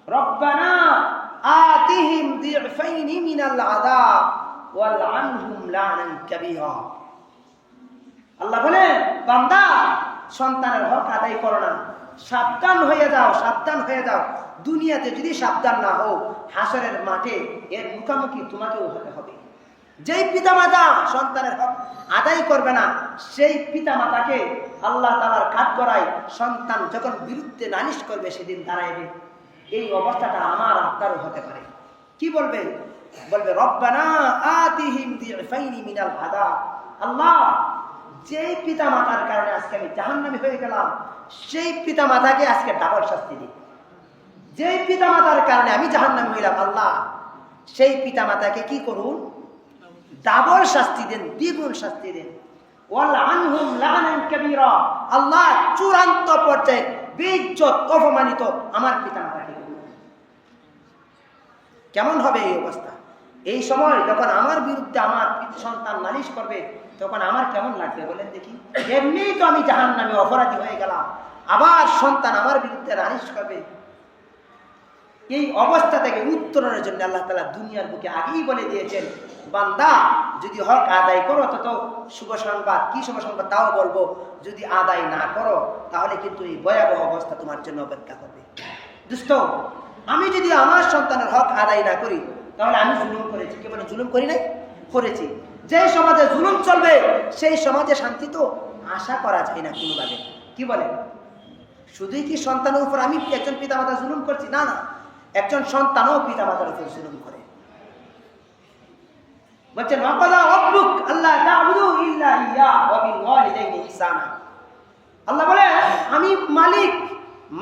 রব্বানা আতিহিম দিফাইনি মিনাল আযাব ওয়াল আনহুম লানান কাবীরা। আল্লাহ বলেন, বান্দা সন্তানের হক আদায় করো না, সাবধান হয়ে যাও, সাবধান হয়ে যাও। দুনিয়াতে যদি সাবধান না হও, হাসরের মাঠে এর মুখোমুখি তোমাকেও হতে হবে। যেই পিতামাতা সন্তানের হক আদায় করবে না, সেই পিতামাতাকে আল্লাহ তাআলার কাঠগড়ায় সন্তান যখন বিরুদ্ধে নালিশ করবে, সেদিন দাঁড়াইবে। এই অবস্থাটা আমার আপনারও হতে পারে। কি বলবে? বলবে রব্বানা আতিহিম দিফাইনি মিনাল আযাব। আল্লাহ, যেই পিতামাতার কারণে আজকে আমি জাহান্নামী হয়ে গেলাম, সেই পিতামাতাকে আজকে ডাবল শাস্তি দিই। যেই পিতামাতার কারণে আমি জাহান্নামী হইলাম, আল্লাহ সেই পিতামাতাকে কি করুন? ডাবল শাস্তি দেন, দ্বিগুণ শাস্তি দেন। ওয়াল আনহুম লানান কাবীরা। আল্লাহ চূড়ান্ত পর্যায়ে বেইজ্জত, অপমানিত আমার পিতামাতাকে করুন। কেমন হবে এই অবস্থা? এই সময় যখন আমার বিরুদ্ধে আমার সন্তান নালিশ করবে, তখন আমার কেমন লাগবে বলেন দেখি? এমনি তো আমি জাহান্নামে অপরাধী হয়ে গেলাম, আবার সন্তান আমার বিরুদ্ধে নালিশ করবে। এই অবস্থা থেকে উত্তরণের জন্য আল্লাহ তাআলা দুনিয়ার বুকে আগেই বলে দিয়েছেন, বান্দা যদি হক আদায় করো তো শুভ সংবাদ। কি শুভ সংবাদ তাও বলবো, যদি আদায় না করো তাহলে কিন্তু এই ভয়াবহ অবস্থা তোমার জন্য অপেক্ষা করবে। দোস্ত, আমি যদি আমার সন্তানের হক আদায় না করি, তাহলে আমি জুলুম করেছি। কে বলে জুলুম করি নাই? করেছি। যে সমাজে জুলুম চলবে, সেই সমাজে শান্তি তো আশা করা যায় না কোনোভাবে। কি বলে? শুধুই কি সন্তানের উপর আমি একজন পিতামাতা জুলুম করছি? না না, একজন সন্তানও পিতামাতার উপর জুলুম করে। বলছেন ওয়াকাযা রাব্বুক আল্লা তা'বুদু ইল্লা ইয়্যাহু ওয়া বিল ওয়ালিদাইনি ইহসানা। আল্লাহ বলে, আমি মালিক।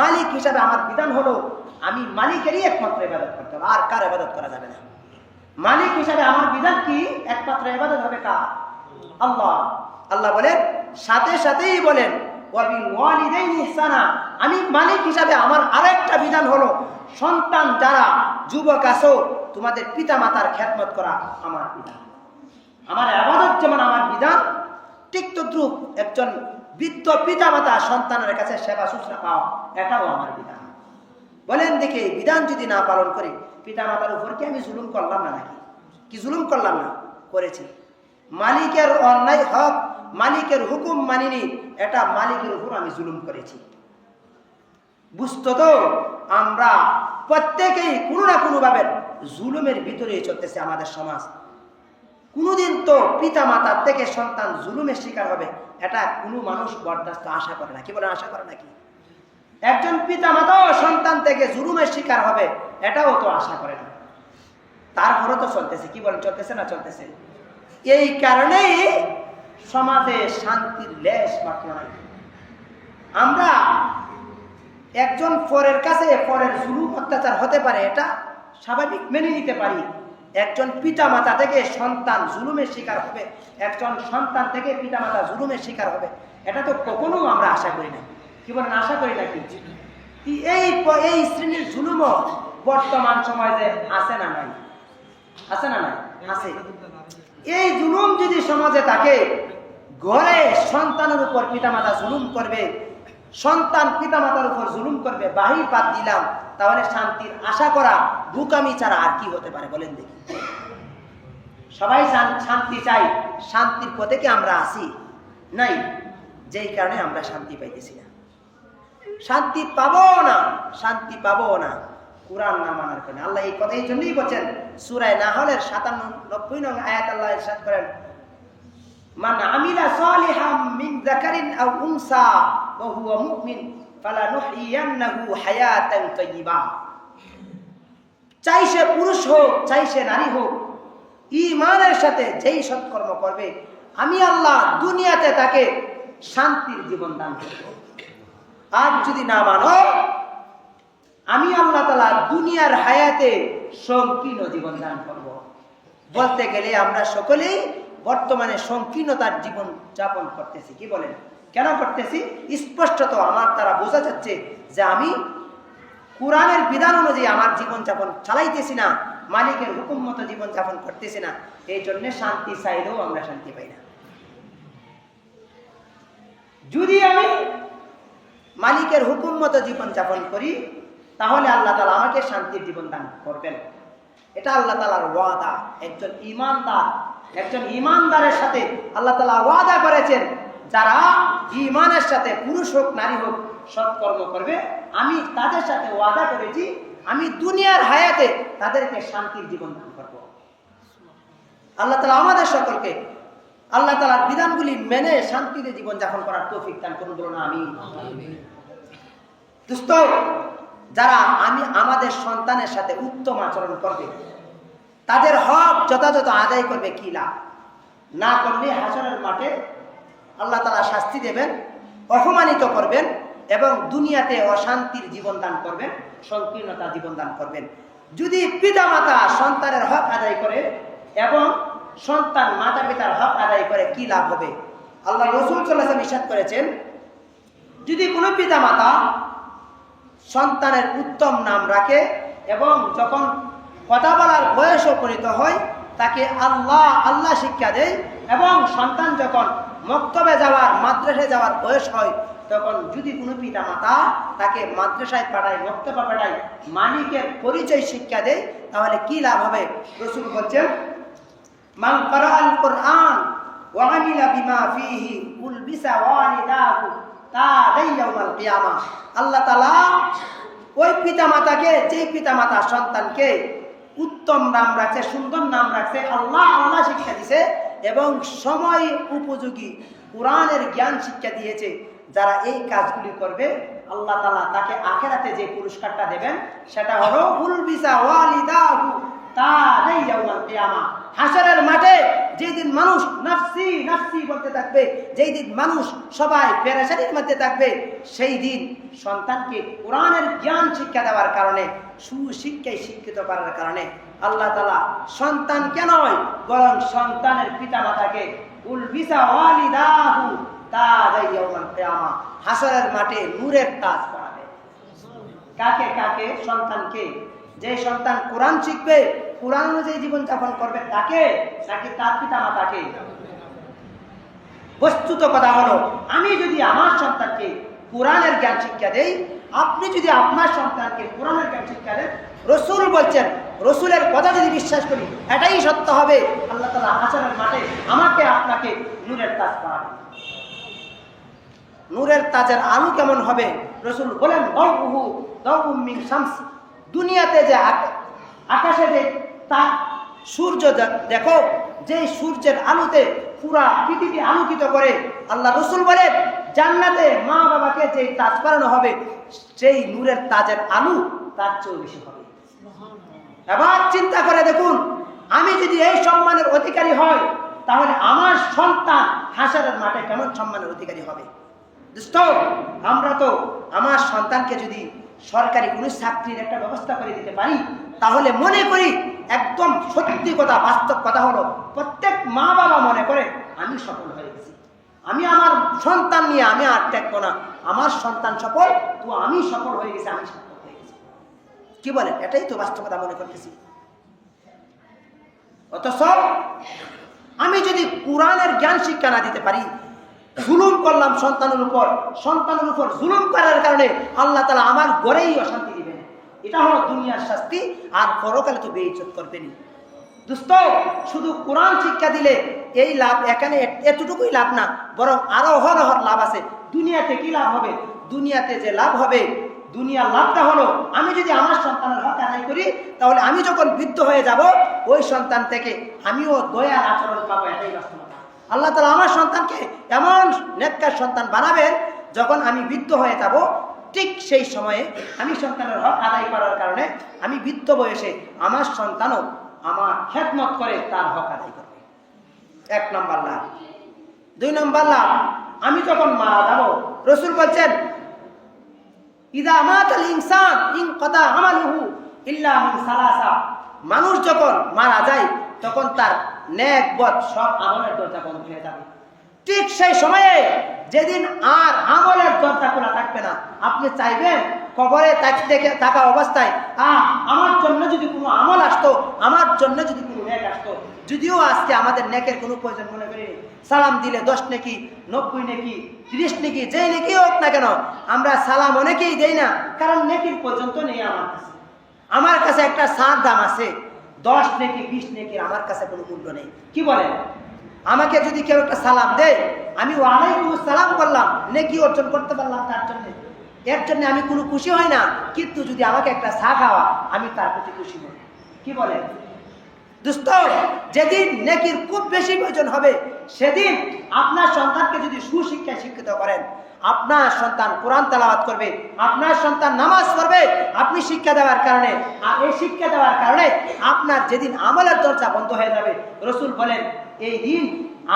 মালিক হিসাবে আমার বিধান হলো আমি মালিকেরই একমাত্র ইবাদত করতে হবে, আর কার ইবাদত করা যাবে না। মালিক হিসাবে আমার বিধান কি? একমাত্র ইবাদত হবে কার? আল্লাহ। আল্লাহ বলেন, সাথে সাথেই বলেন ওয়া বিল ওয়ালিদাইনি ইহসানা। আমি মালিক হিসাবে আমার আরেকটা বিধান হলো, সন্তান যারা যুবক আছো, তোমাদের পিতামাতার খেদমত করা আমার বিধান। আমার ইবাদত যেমন আমার বিধান, ঠিক তদ্রূপ একজন বৃদ্ধ পিতামাতা সন্তানের কাছে সেবা শুশ্রূষা পাওয়া, এটাও আমার বিধান। বলেন দেখি, বিধান যদি না পালন করি, পিতামাতার উপর কি আমি জুলুম করলাম না নাকি? কি জুলুম করলাম না? করেছি। মালিকের অন্যায় হক, মালিকের হুকুম মানিনি, এটা মালিকের উপর আমি জুলুম করেছি। বুঝতো তো আমরা প্রত্যেকেই কোনো না কোনো ভাবে জুলুমের ভিতরে চলতেছে আমাদের সমাজ। কোনোদিন তো পিতা মাতার থেকে সন্তান জুলুমের শিকার হবে, এটা কোনো মানুষ বরদাস্ত আশা করে না। কি বলে? আশা করে নাকি? একজন পিতা মাতাও সন্তান থেকে জুলুমের শিকার হবে, এটাও তো আশা করে না। তারপরও তো চলতেছে। কি বলেন? চলতেছে না? চলতেছে। এই কারণেই সমাজে শান্তির লেশ মাত্র নাই। আমরা একজন পরের কাছে পরের জুলুম অত্যাচার হতে পারে, এটা স্বাভাবিক, মেনে নিতে পারি। একজন পিতামাতা থেকে সন্তান জুলুমের শিকার হবে, একজন সন্তান থেকে পিতামাতা জুলুমের শিকার হবে, এটা তো কখনো আমরা আশা করি না। কি বলেন? আশা করি না? কি এই শ্রেণীর জুলুমও বর্তমান সমাজে আছে না নাই? আছে না নাই? আছে। এই জুলুম যদি সমাজে থাকে, ঘরে সন্তানের উপর পিতামাতা জুলুম করবে, সন্তান পিতামাতার উপর জুলুম করবে, বাহির বাদ দিলাম, তাহলে শান্তির আশা করা বোকামি ছাড়া আর কি হতে পারে বলেন দেখি? সবাই শান্তি চাই, শান্তির পথে কি আমরা আছি? নাই। যেই কারণে আমরা শান্তি পাইতেছি না, শান্তি পাবো না, শান্তি পাবো না কুরআন না মানার কারণে। আল্লাহ এই কথা এই জন্যই বলছেন সূরা নাহলের ৯৭ নং আয়াত, আল্লাহ ইরশাদ করেন, মান আমিলা সালিহাম মিন যাকারিন আও উনসা ওয়া হুয়া মুমিন ফালানুহইয়ান্নাহু হায়াতান তাইয়্যিবা। চাই সে পুরুষ হোক, চাই সে নারী হোক, ঈমানের সাথে যেই সৎকর্ম করবে, আমি আল্লাহ দুনিয়াতে তাকে শান্তির জীবন দান করব। আর যদি না মানো, আমি আল্লাহ তাআলা দুনিয়ার হায়াতে সংকীর্ণ জীবন দান করব। বলতে গেলে আমরা সকলেই বর্তমানে সংকীর্ণতার জীবন যাপন করতেছি। কি বলেন? কেন করতেছি? স্পষ্টত আমার দ্বারা বোঝা যাচ্ছে যে আমি কুরআনের বিধান অনুযায়ী আমার জীবন যাপন চালাইতেছি না, মালিকের হুকুম মতো জীবন যাপন করতেছি না। এই জন্য শান্তি চাইলেও আমরা শান্তি পাই না। যদি আমি মালিকের হুকুম মতো জীবন যাপন করি, তাহলে আল্লাহ তাআলা আমাকে শান্তির জীবন দান করবেন। এটা আল্লাহ তাআলার ওয়াদা। একজন ঈমানদারের সাথে আল্লাহ তাআলা ওয়াদা করেছেন, যারা ঈমানের সাথে পুরুষ হোক নারী হোক সৎকর্ম করবে, আমি তাদের সাথে ওয়াদা করেছি আমি দুনিয়ার হায়াতে তাদেরকে শান্তির জীবন দান করব। আল্লাহ তাআলা আমাদের সকলকে আল্লাহ তাআলার বিধানগুলি মেনে শান্তিতে জীবন যাপন করার তৌফিক দান করুন, বলুন আমিন। দোস্ত, যারা আমাদের সন্তানের সাথে উত্তম আচরণ করবে, তাদের হক যথাযথ আদায় করবে, কি লাভ? না করলে হাসরের মাঠে আল্লাহ তাআলা শাস্তি দেবেন, অপমানিত করবেন এবং দুনিয়াতে অশান্তির জীবন দান করবেন, সংকীর্ণতা জীবন দান করবেন। যদি পিতামাতা সন্তানের হক আদায় করে এবং সন্তান মাতা পিতার হক আদায় করে, কি লাভ হবে? আল্লাহ রাসূল সাল্লাল্লাহু আলাইহি ওয়াসাল্লাম ইরশাদ করেছেন, যদি কোনো পিতামাতা সন্তানের উত্তম নাম রাখে এবং যখন কথা বলার বয়স উপনীত হয় তাকে আল্লাহ শিক্ষা দেয় এবং সন্তান যখন মক্তবে যাওয়ার মাদ্রাসায় যাওয়ার বয়স হয়, তখন যদি কোনো পিতা মাতা তাকে মাদ্রাসায় পাঠায়, মক্তবে পাঠায়, মালিকের পরিচয় শিক্ষা দেয়, তাহলে কি লাভ হবে? রাসূল বলছেন, মান ক্বারাআল কুরআন ওয়া আমিলা বিমা ফীহি উলবিসা ওয়ালিদাহু তাদাই ইয়াউমাল কিয়ামা। আল্লাহ তাআলা ওই পিতামাতাকে, যে পিতামাতা সন্তানকে উত্তম নাম রাখছে, সুন্দর নাম রাখছে, আল্লাহ শিক্ষা দিয়েছে এবং সময় উপযোগী কোরআনের জ্ঞান শিক্ষা দিয়েছে, যারা এই কাজগুলি করবে আল্লাহ তাআলা তাকে আখিরাতে যে পুরস্কারটা দেবেন সেটা হলো উলবিসা ওয়ালিদাহু তাদাই ইয়াউমাল কিয়ামা। হাসরের মাঠে যেদিন মানুষ নাফসি নাফসি বলতে থাকবে, যেই দিন মানুষ সবাই পেরেশানির মধ্যে থাকবে, সেই দিন সন্তানকে কোরআনের জ্ঞান শিক্ষা দেওয়ার কারণে, সুশিক্ষায় শিক্ষিত করার কারণে আল্লাহ তাআলা সন্তানকে নয় বরং সন্তানের পিতামাতাকে উলবিসা ওয়ালিদাহু তাদাই ইয়াউমাল কিয়ামা, হাসরের মাঠে নূরের তাজ পরাবে। কাকে? সন্তানকে। যে সন্তান কোরআন শিখবে, কোরআন অনুযায়ী জীবন যাপন করবে, তাকে নাকি তার পিতা মাতাকে? বস্তুত কথা হলো, আমি যদি আমার সন্তানকে কোরআনের জ্ঞান শিক্ষা দেই, আপনি যদি আপনার সন্তানকে কোরআনের জ্ঞান শিক্ষা দেন, রাসূল বলছেন, রাসূলের কথা যদি বিশ্বাস করি, এটাই সত্য হবে, আল্লাহ তাআলা হাসরের মাঠে আমাকে আপনাকে নূরের তাজ পরাবেন। নূরের তাজের আলো কেমন হবে? রাসূল বলেন, দাউহু মিন শামস। দুনিয়াতে যে আকাশে যে সূর্য দেখো, যে সূর্যের আলোতে পুরা পৃথিবী আলোকিত করে, আল্লাহ রাসূল বলেন জান্নাতে মা বাবাকে যে তাজ পরানো হবে, সেই নূরের তাজের আলো তার চেয়েও বেশি হবে। এবার চিন্তা করে দেখুন, আমি যদি এই সম্মানের অধিকারী হই, তাহলে আমার সন্তান হাসরের মাঠে কেমন সম্মানের অধিকারী হবে? দোস্ত, আমরা তো আমার সন্তানকে যদি সরকারি কোনো চাকরির একটা ব্যবস্থা করে দিতে পারি, তাহলে মনে করি, একদম সত্যি কথা, বাস্তব কথা হলো, প্রত্যেক মা বাবা মনে করে আমি সফল হয়ে গেছি, আমি আমার সন্তান নিয়ে আমি আর দেখবো না, আমার সন্তান সফল তো আমি সফল হয়ে গেছি, আমি সফল হয়ে গেছি। কি বলেন? এটাই তো বাস্তবতা মনে করতেছি। অথচ আমি যদি কোরআনের জ্ঞান শিক্ষা না দিতে পারি, জুলুম করলাম সন্তানের উপর জুলুম করার কারণে আল্লাহ তাআলা আমার ঘরেই অশান্তি দিবেন। এটা হলো দুনিয়ার শাস্তি, আর পরকালে তো বেইজ্জত করবেনই। দোস্ত, শুধু কোরআন শিক্ষা দিলে এই লাভ, এখানে এতটুকুই লাভ না, বরং আরো অহরহ লাভ আছে। দুনিয়াতে কি লাভ হবে? দুনিয়াতে যে লাভ হবে, দুনিয়ার লাভটা হলো, আমি যদি আমার সন্তানের হক আদায় করি, তাহলে আমি যখন বৃদ্ধ হয়ে যাব, ওই সন্তান থেকে আমিও দয়ার আচরণ পাবো। এটাই বাস্তবতা। আল্লাহ তাআলা আমার সন্তানকে এমন নেককার সন্তান বানাবেন, যখন আমি বৃদ্ধ হয়ে যাব, ঠিক সেই সময়ে আমি সন্তানের হক আদায় করার কারণে আমি বৃদ্ধ বয়সে আমার সন্তানও আমার খেদমত করে তার হক আদায় করবে। 1 নম্বর লাভ। 2 নম্বর লাভ, আমি যখন মারা যাব, রাসূল বলছেন, ইদা মাতাল ইনসান ইনকাতা আমালুহু ইল্লা মিন সালাসা। মানুষ যখন মারা যায়, তখন তার নেক বদ সব আমলের দরজা বন্ধ হয়ে যাবে। ঠিক সেই সময়ে যেদিন আর আমলের দরজা খোলা থাকবে না, আপনি চাইবেন কবরে থাকা অবস্থায় আমার জন্য যদি কোনো আমল আসতো, আমার জন্য যদি কোনো নেক আসতো, যদিও আজকে আমাদের নেকের কোনো প্রয়োজন মনে করি, সালাম দিলে 10 নেকি, 90 নেকি, 30 নেকি, যেই নেকি হোক না কেন, আমরা সালাম অনেকেই দেই না, কারণ নেকির পর্যন্ত নেই আমার কাছে। আমার কাছে একটা সার দাম আছে, 10 নেকি 20 নেকি আমার কাছে কোনো মূল্য নেই। কি বলেন? আমাকে যদি কেউ একটা সালাম দেয়, আমি ওয়ালাইকুম সালাম করলাম, নেকি অর্জন করতে পারলাম তার জন্য, এর জন্য আমি কোনো খুশি হই না। কিন্তু যদি আমাকে একটা চা খাওয়া, আমি তার প্রতি খুশি হই। কি বলেন দোস্ত? যেদিন নেকির খুব বেশি প্রয়োজন হবে, সেদিন আপনার সন্তানকে যদি সুশিক্ষায় শিক্ষিত করেন, আপনার সন্তান কোরআন তেলাওয়াত করবে, আপনার সন্তান নামাজ পড়বে, আপনি শিক্ষা দেওয়ার কারণে, আর এই শিক্ষা দেওয়ার কারণে আপনার যেদিন আমলের দরজা বন্ধ হয়ে যাবে, রাসূল বলেন এই দিন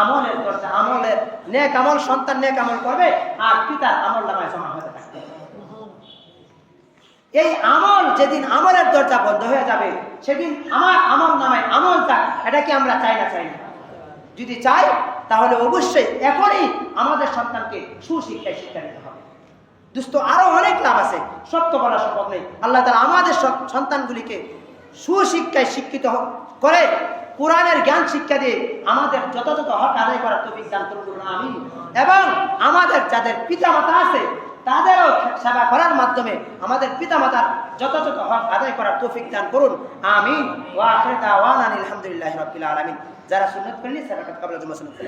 আমলের দরজা, আমলের নেক আমল, সন্তান নেক আমল করবে আর পিতার আমল নামায় জমা হয়ে থাকবে। এই আমল যেদিন আমলের দরজা বন্ধ হয়ে যাবে, সেদিন আমার আমল নামায় আমল যাক, এটা কি আমরা চাই না? চাই না। যদি চাই তাহলে অবশ্যই এখনই আমাদের সন্তানকে সুশিক্ষায় শিক্ষা দিতে হবে। দোস্ত, আরো অনেক লাভ আছে, সব তো বলা সম্ভব নেই। আল্লাহ তাআলা আমাদের সন্তানগুলিকে সুশিক্ষায় শিক্ষিত করে কোরআনের জ্ঞান শিক্ষা দিয়ে আমাদের যথাযথ হক আদায় করার তৌফিক দান করুন, আমিন। এবং আমাদের যাদের পিতামাতা আছে তাদেরও সেবা করার মাধ্যমে আমাদের পিতামাতার যথাযথ হক আদায় করার তৌফিক দান করুন, আমিন। ওয়া আখিরু দাওয়ানা আলহামদুলিল্লাহি রাব্বিল আলামিন। যারা সুন্নাত করেনি সারাকাত কাবলা জুমা সুন্নাত।